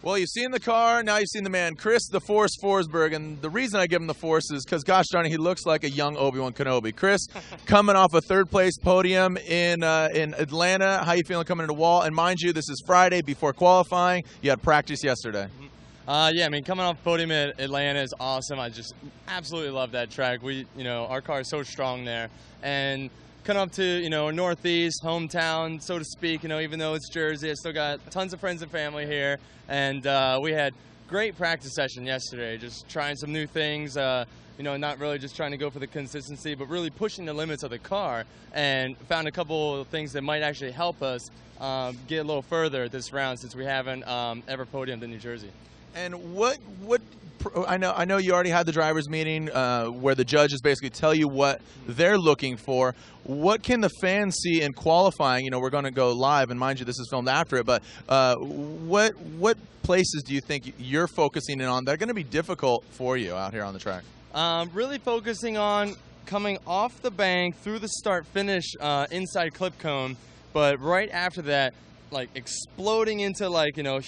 Well, you've seen the car, now you've seen the man, Chris the Force Forsberg, and the reason I give him the Force is because, gosh darn it, he looks like a young Obi-Wan Kenobi. Chris, coming off a third-place podium in Atlanta, how you feeling coming into Wall? And mind you, this is Friday before qualifying. You had practice yesterday. Yeah, I mean, coming off podium at Atlanta is awesome. I just absolutely love that track. Our car is so strong there, and coming up to, Northeast, hometown, so to speak, even though it's Jersey, I still got tons of friends and family here, and we had great practice session yesterday, just trying some new things, not really just trying to go for the consistency, but really pushing the limits of the car, and found a couple of things that might actually help us get a little further this round, since we haven't ever podiumed in New Jersey. And what I know you already had the drivers meeting where the judges basically tell you what they're looking for. What can the fans see in qualifying? We're going to go live, and mind you, this is filmed after it. But what places do you think you're focusing in on that are going to be difficult for you out here on the track? Really focusing on coming off the bank through the start-finish inside clip cone, but right after that, like exploding into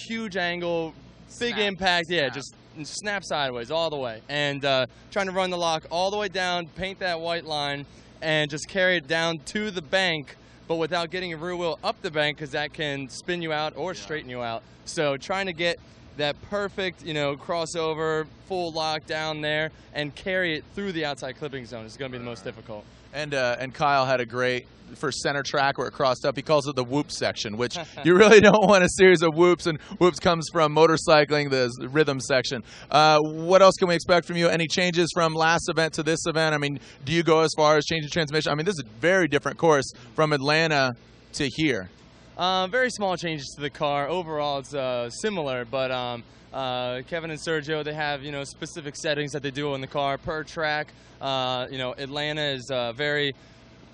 huge angle. Big impact, yeah, just snap sideways all the way. And trying to run the lock all the way down, paint that white line, and just carry it down to the bank, but without getting a rear wheel up the bank, because that can spin you out or straighten you out. So trying to get that perfect, crossover, full lock down there, and carry it through the outside clipping zone is going to be the most difficult. And Kyle had a great for center track where it crossed up. He calls it the whoop section, which you really don't want a series of whoops, and whoops comes from motorcycling, the rhythm section. What else can we expect from you? Any changes from last event to this event? I mean, do you go as far as changing transmission? I mean, this is a very different course from Atlanta to here. Very small changes to the car. Overall, it's similar, but Kevin and Sergio, they have specific settings that they do on the car per track. Atlanta is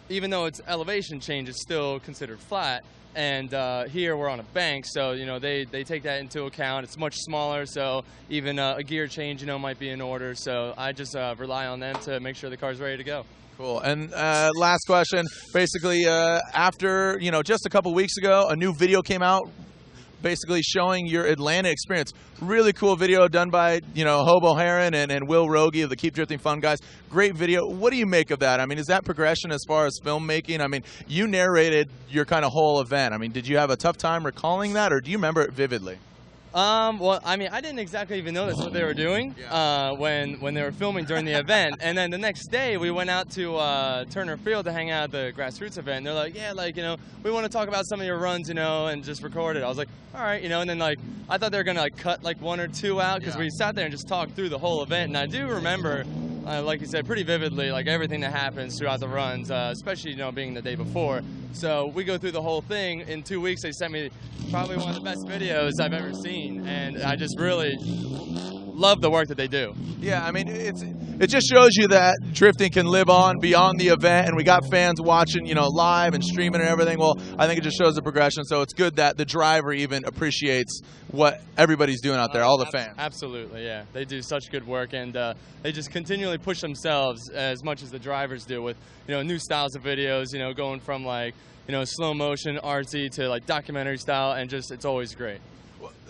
even though its elevation change, it's still considered flat, and here we're on a bank, so they take that into account. It's much smaller, so even a gear change might be in order. So I just rely on them to make sure the car's ready to go. Cool. And last question, basically after just a couple weeks ago, a new video came out basically showing your Atlanta experience. Really cool video done by Hobo Heron and Will Rogie of the Keep Drifting Fun guys. Great video. What do you make of that? I mean, is that progression as far as filmmaking? I mean, you narrated your kind of whole event. I mean, did you have a tough time recalling that, or do you remember it vividly? Well, I mean, I didn't exactly even know that's what they were doing when they were filming during the event. And then the next day, we went out to Turner Field to hang out at the Grassroots event. And they're like, yeah, we want to talk about some of your runs, and just record it. I was like, all right, and then I thought they were gonna cut one or two out, because we sat there and just talked through the whole event. And I do remember, like you said, pretty vividly, everything that happens throughout the runs, especially being the day before. So we go through the whole thing. In 2 weeks, they sent me probably one of the best videos I've ever seen, and I just really love the work that they do. Yeah, I mean, it just shows you that drifting can live on beyond the event, and we got fans watching, live and streaming and everything. Well, I think it just shows the progression, so it's good that the driver even appreciates what everybody's doing out there, all the fans. Absolutely, yeah. They do such good work, and they just continually push themselves as much as the drivers do with, new styles of videos, going from slow motion, artsy to documentary style, and just, it's always great.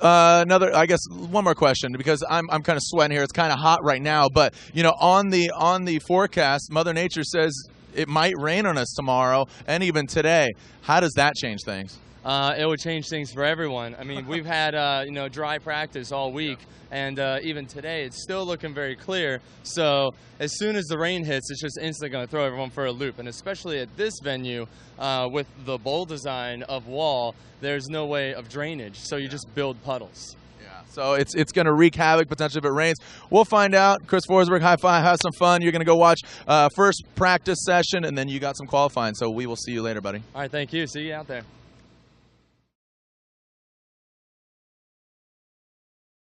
I guess one more question, because I'm kind of sweating here. It's kind of hot right now, but on the forecast, Mother Nature says it might rain on us tomorrow and even today. How does that change things? It would change things for everyone. I mean, we've had dry practice all week, and even today it's still looking very clear. So as soon as the rain hits, it's just instantly going to throw everyone for a loop. And especially at this venue, with the bowl design of Wall, there's no way of drainage, so you just build puddles. So it's going to wreak havoc potentially if it rains. We'll find out. Chris Forsberg, high five, have some fun. You're going to go watch first practice session, and then you got some qualifying. So we will see you later, buddy. All right, thank you. See you out there.